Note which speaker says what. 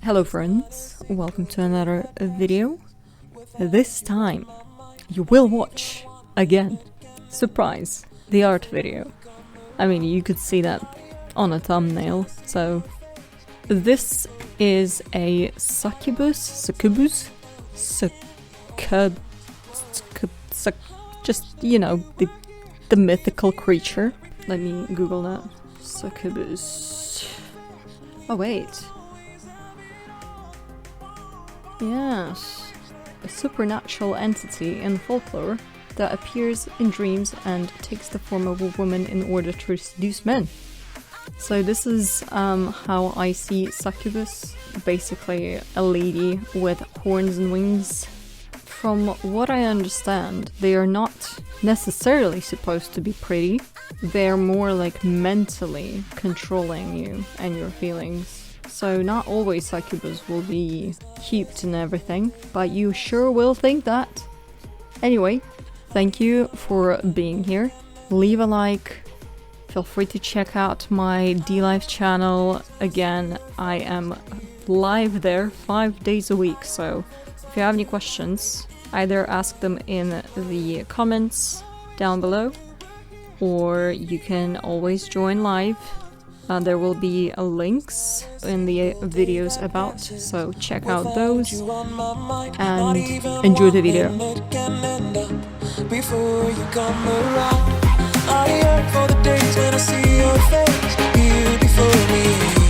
Speaker 1: Hello friends, welcome to another video. This time you will watch, again, surprise, the art video. I mean, you could see that on a thumbnail, so this is a succubus, just, you know, the mythical creature. Let me Google that. Succubus. Oh wait. Yes. A supernatural entity in folklore that appears in dreams and takes the form of a woman in order to seduce men. So this is how I see succubus. Basically a lady with horns and wings. From what I understand, they are not necessarily supposed to be pretty. They're more like mentally controlling you and your feelings. So not always succubus will be cute and everything, but you sure will think that. Anyway, thank you for being here. Leave a like. Feel free to check out my D-Live channel. Again, I am live there 5 days a week, so if you have any questions, either ask them in the comments down below, or you can always join live. There will be links in the videos about, so check out those and enjoy the video. Before you come around, I yearn for the days when I see your face here before me.